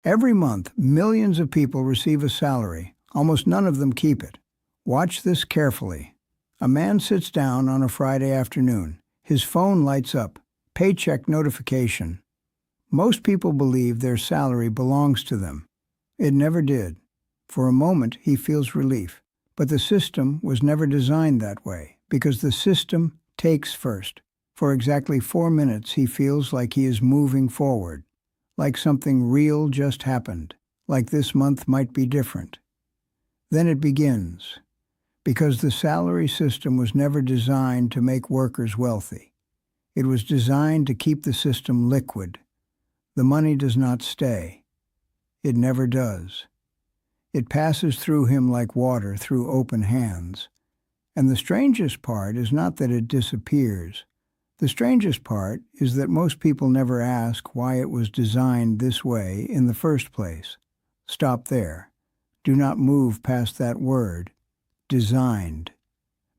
Every month, millions of people receive a salary. Almost none of them keep it. Watch this carefully. A man sits down on a Friday afternoon. His phone lights up. Paycheck notification. Most people believe their salary belongs to them. It never did. For a moment, he feels relief. But the system was never designed that way, because the system takes first. For exactly 4 minutes, he feels like he is moving forward, like something real just happened, like this month might be different. Then it begins, because the salary system was never designed to make workers wealthy. It was designed to keep the system liquid. The money does not stay. It never does. It passes through him like water through open hands. And the strangest part is not that it disappears. The strangest part is that most people never ask why it was designed this way in the first place. Stop there. Do not move past that word, designed.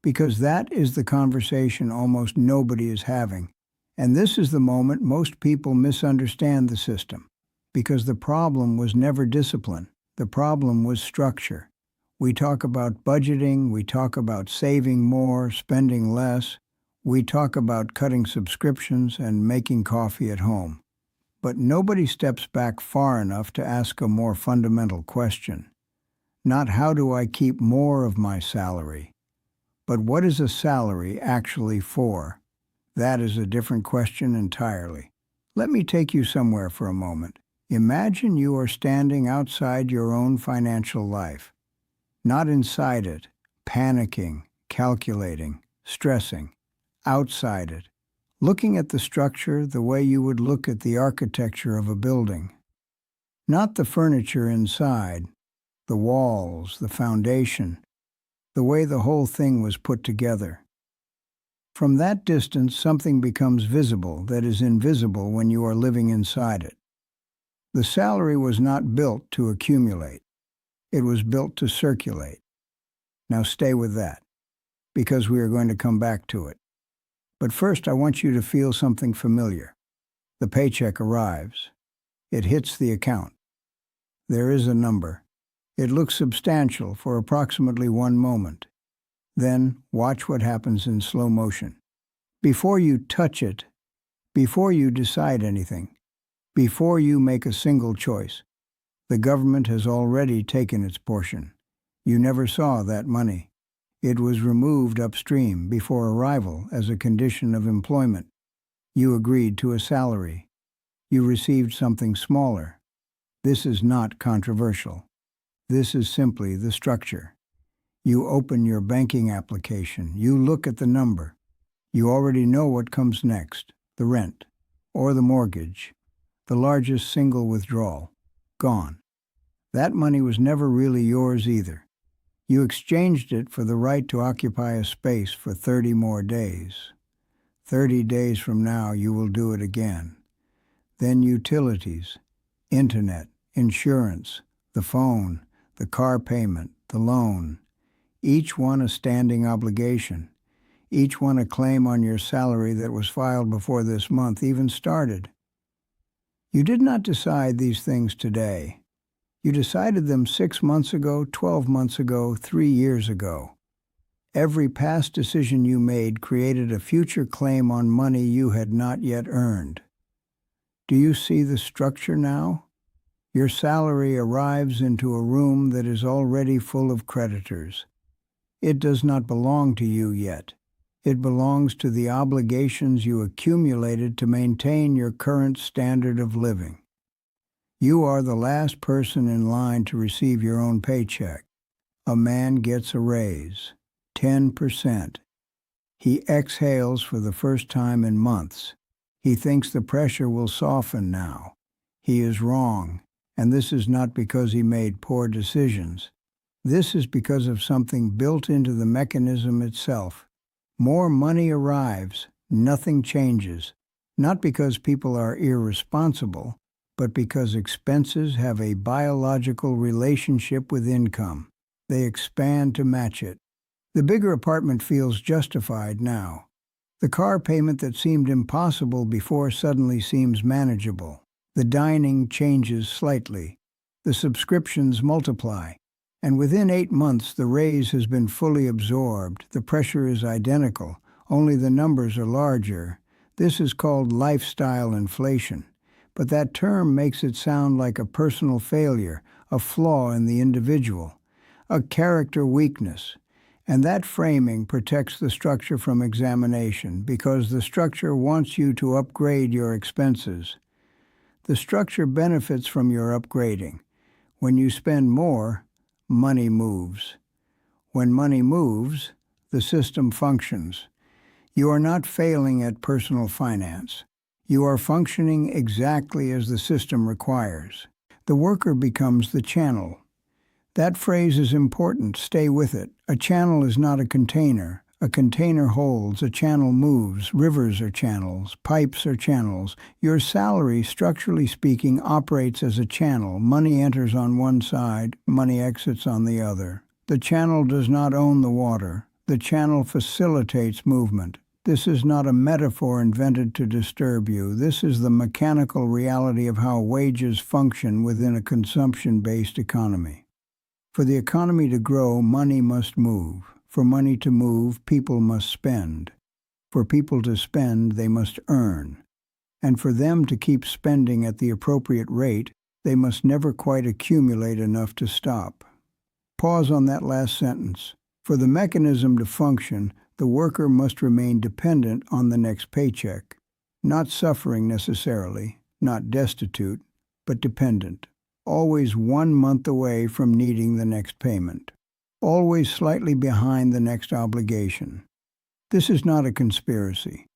Because that is the conversation almost nobody is having. And this is the moment most people misunderstand the system. Because the problem was never discipline. The problem was structure. We talk about budgeting, we talk about saving more, spending less, we talk about cutting subscriptions and making coffee at home. But nobody steps back far enough to ask a more fundamental question. Not how do I keep more of my salary, but what is a salary actually for? That is a different question entirely. Let me take you somewhere for a moment. Imagine you are standing outside your own financial life, not inside it, panicking, calculating, stressing, outside it, looking at the structure the way you would look at the architecture of a building. Not the furniture inside, the walls, the foundation, the way the whole thing was put together. From that distance, something becomes visible that is invisible when you are living inside it. The salary was not built to accumulate. It was built to circulate. Now stay with that, because we are going to come back to it. But first, I want you to feel something familiar. The paycheck arrives. It hits the account. There is a number. It looks substantial for approximately 1 moment. Then, watch what happens in slow motion. Before you touch it, before you decide anything, before you make a single choice, the government has already taken its portion. You never saw that money. It was removed upstream before arrival as a condition of employment. You agreed to a salary. You received something smaller. This is not controversial. This is simply the structure. You open your banking application. You look at the number. You already know what comes next, the rent, or the mortgage. The largest single withdrawal. Gone. That money was never really yours either. You exchanged it for the right to occupy a space for 30 more days. 30 days from now, you will do it again. Then utilities, internet, insurance, the phone, the car payment, the loan. Each one a standing obligation. Each one a claim on your salary that was filed before this month even started. You did not decide these things today. You decided them 6 months ago, 12 months ago, 3 years ago. Every past decision you made created a future claim on money you had not yet earned. Do you see the structure now? Your salary arrives into a room that is already full of creditors. It does not belong to you yet. It belongs to the obligations you accumulated to maintain your current standard of living. You are the last person in line to receive your own paycheck. A man gets a raise, 10%. He exhales for the first time in months. He thinks the pressure will soften now. He is wrong, and this is not because he made poor decisions. This is because of something built into the mechanism itself. More money arrives, nothing changes, not because people are irresponsible, but because expenses have a biological relationship with income. They expand to match it. The bigger apartment feels justified now. The car payment that seemed impossible before suddenly seems manageable. The dining changes slightly. The subscriptions multiply. And within 8 months, the raise has been fully absorbed. The pressure is identical, only the numbers are larger. This is called lifestyle inflation. But that term makes it sound like a personal failure, a flaw in the individual, a character weakness. And that framing protects the structure from examination because the structure wants you to upgrade your expenses. The structure benefits from your upgrading. When you spend more, money moves. When money moves, the system functions. You are not failing at personal finance. You are functioning exactly as the system requires. The worker becomes the channel. That phrase is important. Stay with it. A channel is not a container. A container holds, a channel moves. Rivers are channels. Pipes are channels. Your salary, structurally speaking, operates as a channel. Money enters on one side, money exits on the other. The channel does not own the water. The channel facilitates movement. This is not a metaphor invented to disturb you. This is the mechanical reality of how wages function within a consumption-based economy. For the economy to grow, money must move. For money to move, people must spend. For people to spend, they must earn. And for them to keep spending at the appropriate rate, they must never quite accumulate enough to stop. Pause on that last sentence. For the mechanism to function, the worker must remain dependent on the next paycheck. Not suffering necessarily, not destitute, but dependent. Always 1 month away from needing the next payment. Always slightly behind the next obligation. This is not a conspiracy.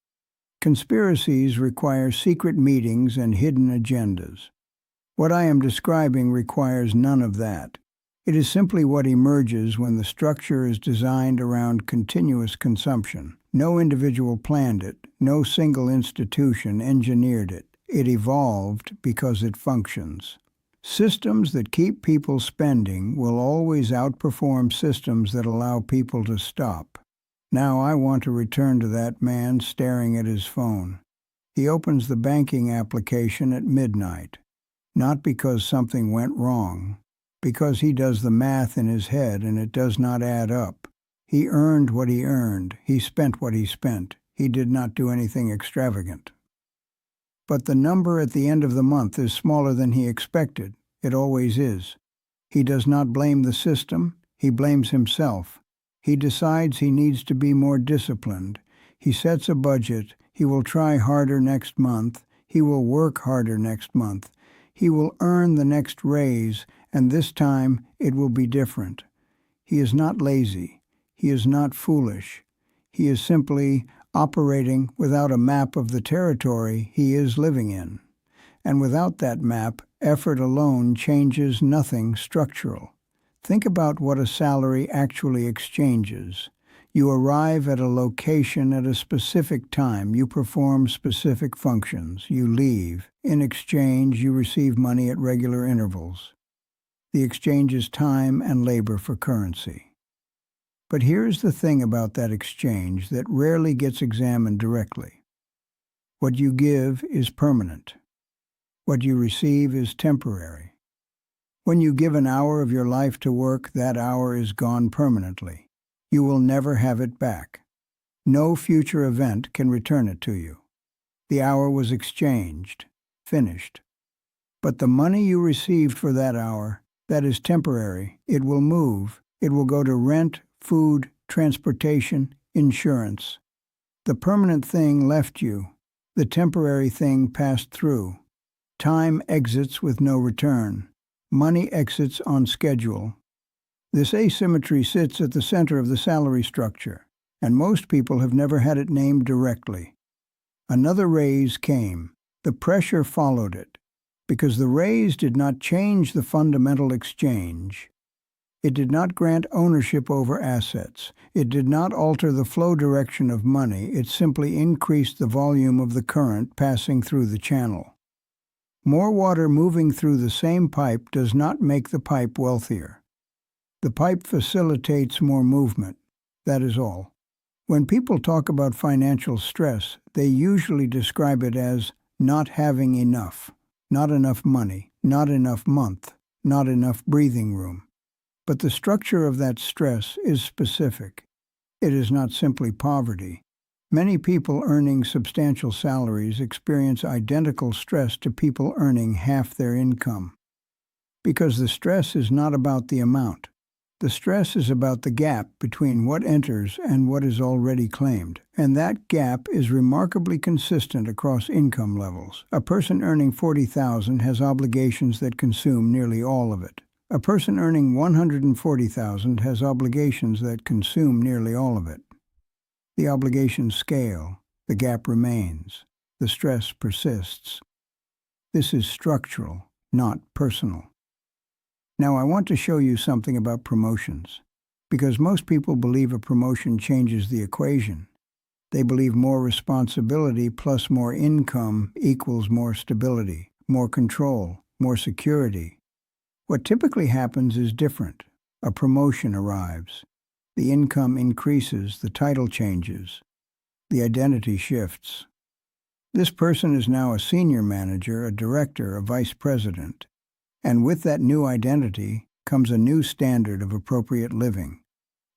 Conspiracies require secret meetings and hidden agendas. What I am describing requires none of that. It is simply what emerges when the structure is designed around continuous consumption. No individual planned it, no single institution engineered it. It evolved because it functions. Systems that keep people spending will always outperform systems that allow people to stop. Now I want to return to that man staring at his phone. He opens the banking application at midnight, not because something went wrong, because he does the math in his head and it does not add up. He earned what he earned. He spent what he spent. He did not do anything extravagant. But the number at the end of the month is smaller than he expected. It always is. He does not blame the system. He blames himself. He decides he needs to be more disciplined. He sets a budget. He will try harder next month. He will work harder next month. He will earn the next raise, and this time it will be different. He is not lazy. He is not foolish. He is simply operating without a map of the territory he is living in. And without that map, effort alone changes nothing structural. Think about what a salary actually exchanges. You arrive at a location at a specific time. You perform specific functions. You leave. In exchange, you receive money at regular intervals. The exchange is time and labor for currency. But here's the thing about that exchange that rarely gets examined directly. What you give is permanent. What you receive is temporary. When you give an hour of your life to work, that hour is gone permanently. You will never have it back. No future event can return it to you. The hour was exchanged, finished. But the money you received for that hour, that is temporary. It will move. It will go to rent, food, transportation, insurance. The permanent thing left you. The temporary thing passed through. Time exits with no return. Money exits on schedule. This asymmetry sits at the center of the salary structure, and most people have never had it named directly. Another raise came. The pressure followed it, because the raise did not change the fundamental exchange. It did not grant ownership over assets. It did not alter the flow direction of money. It simply increased the volume of the current passing through the channel. More water moving through the same pipe does not make the pipe wealthier. The pipe facilitates more movement. That is all. When people talk about financial stress, they usually describe it as not having enough, not enough money, not enough month, not enough breathing room. But the structure of that stress is specific. It is not simply poverty. Many people earning substantial salaries experience identical stress to people earning half their income. Because the stress is not about the amount. The stress is about the gap between what enters and what is already claimed, and that gap is remarkably consistent across income levels. A person earning $40,000 has obligations that consume nearly all of it. A person earning $140,000 has obligations that consume nearly all of it. The obligations scale, the gap remains, the stress persists. This is structural, not personal. Now I want to show you something about promotions, because most people believe a promotion changes the equation. They believe more responsibility plus more income equals more stability, more control, more security. What typically happens is different. A promotion arrives. The income increases, the title changes, the identity shifts. This person is now a senior manager, a director, a vice president. And with that new identity comes a new standard of appropriate living.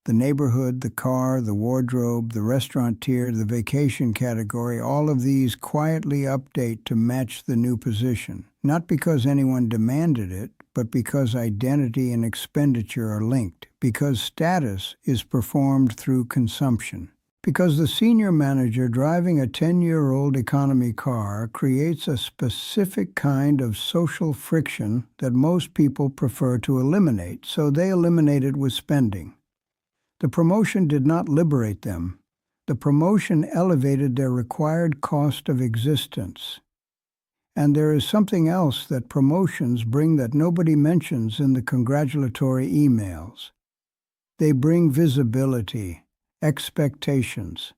The neighborhood, the car, the wardrobe, the restaurateur, the vacation category, all of these quietly update to match the new position. Not because anyone demanded it, but because identity and expenditure are linked. Because status is performed through consumption. Because the senior manager driving a 10-year-old economy car creates a specific kind of social friction that most people prefer to eliminate, so they eliminate it with spending. The promotion did not liberate them. The promotion elevated their required cost of existence. And there is something else that promotions bring that nobody mentions in the congratulatory emails. They bring visibility. Expectations.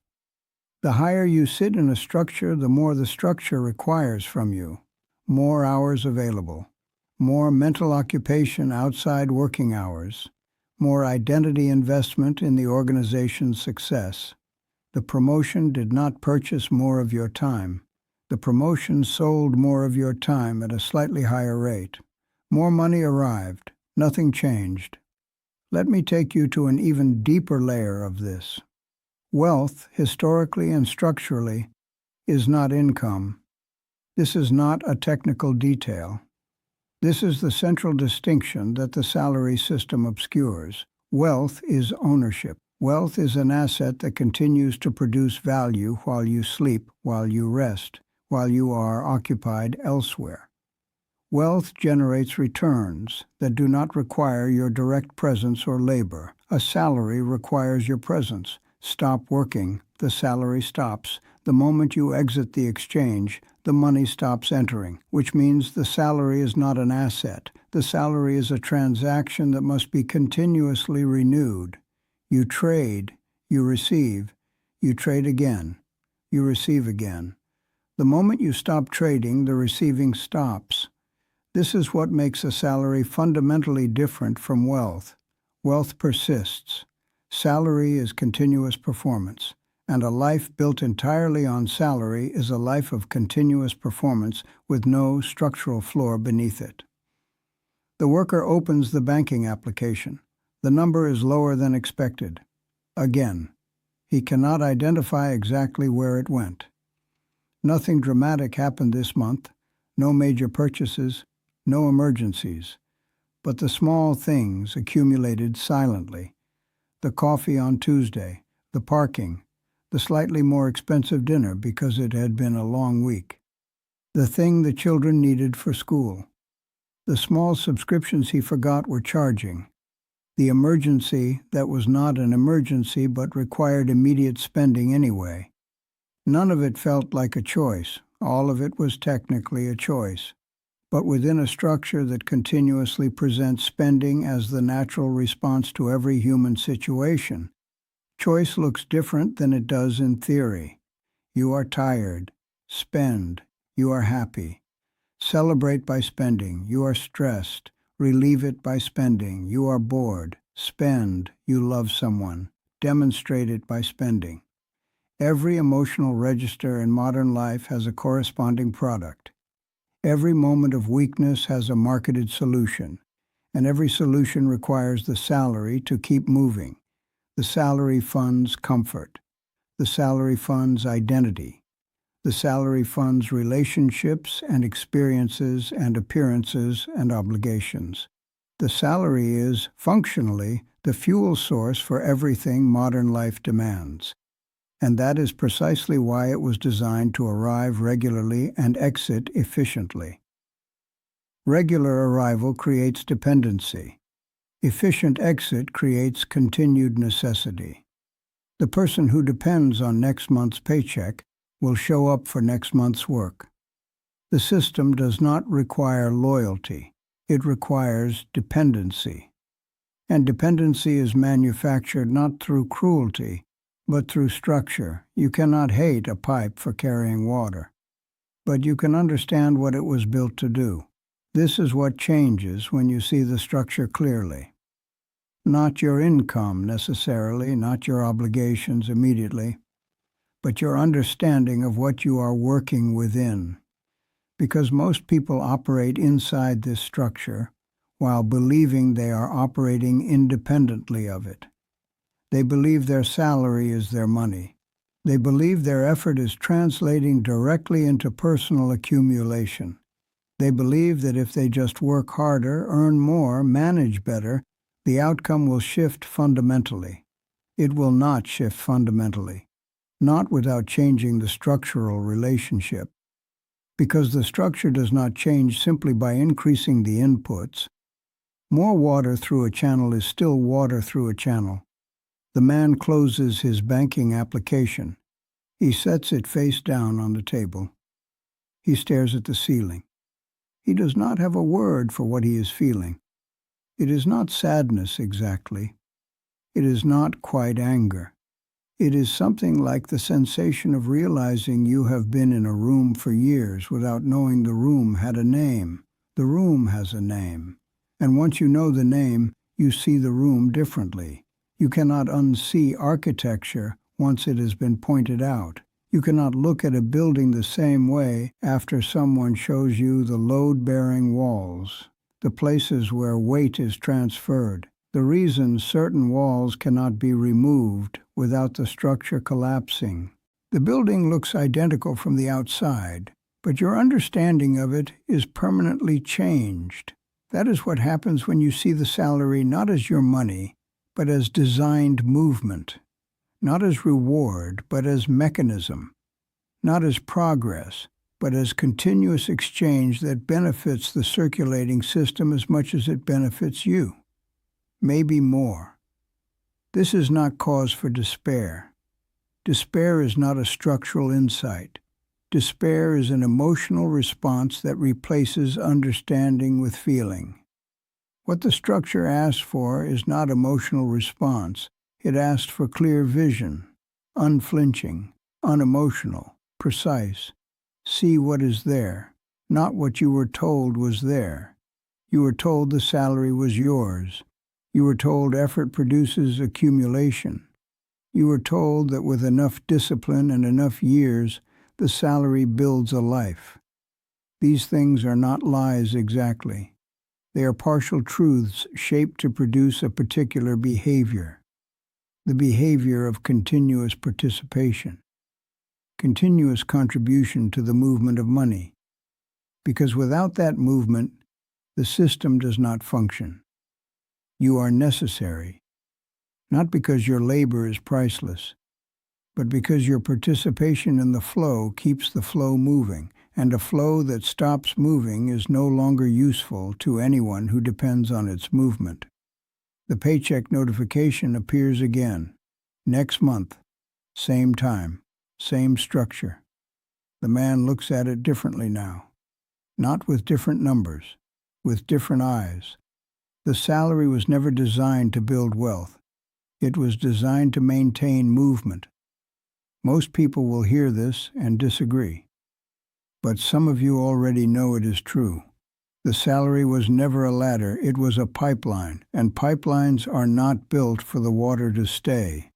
The higher you sit in a structure, the more the structure requires from you. More hours available. More mental occupation outside working hours. More identity investment in the organization's success. The promotion did not purchase more of your time. The promotion sold more of your time at a slightly higher rate. More money arrived. Nothing changed. Let me take you to an even deeper layer of this. Wealth, historically and structurally, is not income. This is not a technical detail. This is the central distinction that the salary system obscures. Wealth is ownership. Wealth is an asset that continues to produce value while you sleep, while you rest, while you are occupied elsewhere. Wealth generates returns that do not require your direct presence or labor. A salary requires your presence. Stop working, the salary stops. The moment you exit the exchange, the money stops entering, which means the salary is not an asset. The salary is a transaction that must be continuously renewed. You trade, you receive, you trade again, you receive again. The moment you stop trading, the receiving stops. This is what makes a salary fundamentally different from wealth. Wealth persists. Salary is continuous performance, and a life built entirely on salary is a life of continuous performance with no structural floor beneath it. The worker opens the banking application. The number is lower than expected. Again, he cannot identify exactly where it went. Nothing dramatic happened this month. No major purchases. No emergencies, but the small things accumulated silently. The coffee on Tuesday, the parking, the slightly more expensive dinner because it had been a long week, the thing the children needed for school, the small subscriptions he forgot were charging, the emergency that was not an emergency but required immediate spending anyway. None of it felt like a choice. All of it was technically a choice. But within a structure that continuously presents spending as the natural response to every human situation, choice looks different than it does in theory. You are tired. Spend. You are happy. Celebrate by spending. You are stressed. Relieve it by spending. You are bored. Spend. You love someone. Demonstrate it by spending. Every emotional register in modern life has a corresponding product. Every moment of weakness has a marketed solution, and every solution requires the salary to keep moving. The salary funds comfort. The salary funds identity. The salary funds relationships and experiences and appearances and obligations. The salary is, functionally, the fuel source for everything modern life demands. And that is precisely why it was designed to arrive regularly and exit efficiently. Regular arrival creates dependency. Efficient exit creates continued necessity. The person who depends on next month's paycheck will show up for next month's work. The system does not require loyalty. It requires dependency. And dependency is manufactured not through cruelty, but through structure. You cannot hate a pipe for carrying water, but you can understand what it was built to do. This is what changes when you see the structure clearly. Not your income necessarily, not your obligations immediately, but your understanding of what you are working within. Because most people operate inside this structure while believing they are operating independently of it. They believe their salary is their money. They believe their effort is translating directly into personal accumulation. They believe that if they just work harder, earn more, manage better, the outcome will shift fundamentally. It will not shift fundamentally, not without changing the structural relationship. Because the structure does not change simply by increasing the inputs. More water through a channel is still water through a channel. The man closes his banking application. He sets it face down on the table. He stares at the ceiling. He does not have a word for what he is feeling. It is not sadness exactly. It is not quite anger. It is something like the sensation of realizing you have been in a room for years without knowing the room had a name. The room has a name. And once you know the name, you see the room differently. You cannot unsee architecture once it has been pointed out. You cannot look at a building the same way after someone shows you the load-bearing walls, the places where weight is transferred, the reasons certain walls cannot be removed without the structure collapsing. The building looks identical from the outside, but your understanding of it is permanently changed. That is what happens when you see the salary not as your money, but as designed movement, not as reward, but as mechanism, not as progress, but as continuous exchange that benefits the circulating system as much as it benefits you, maybe more. This is not cause for despair. Despair is not a structural insight. Despair is an emotional response that replaces understanding with feeling. What the structure asks for is not emotional response. It asked for clear vision, unflinching, unemotional, precise. See what is there, not what you were told was there. You were told the salary was yours. You were told effort produces accumulation. You were told that with enough discipline and enough years, the salary builds a life. These things are not lies exactly. They are partial truths shaped to produce a particular behavior, the behavior of continuous participation, continuous contribution to the movement of money. Because without that movement, the system does not function. You are necessary, not because your labor is priceless, but because your participation in the flow keeps the flow moving, and a flow that stops moving is no longer useful to anyone who depends on its movement. The paycheck notification appears again, next month, same time, same structure. The man looks at it differently now, not with different numbers, with different eyes. The salary was never designed to build wealth. It was designed to maintain movement. Most people will hear this and disagree. But some of you already know it is true. The salary was never a ladder, it was a pipeline, and pipelines are not built for the water to stay.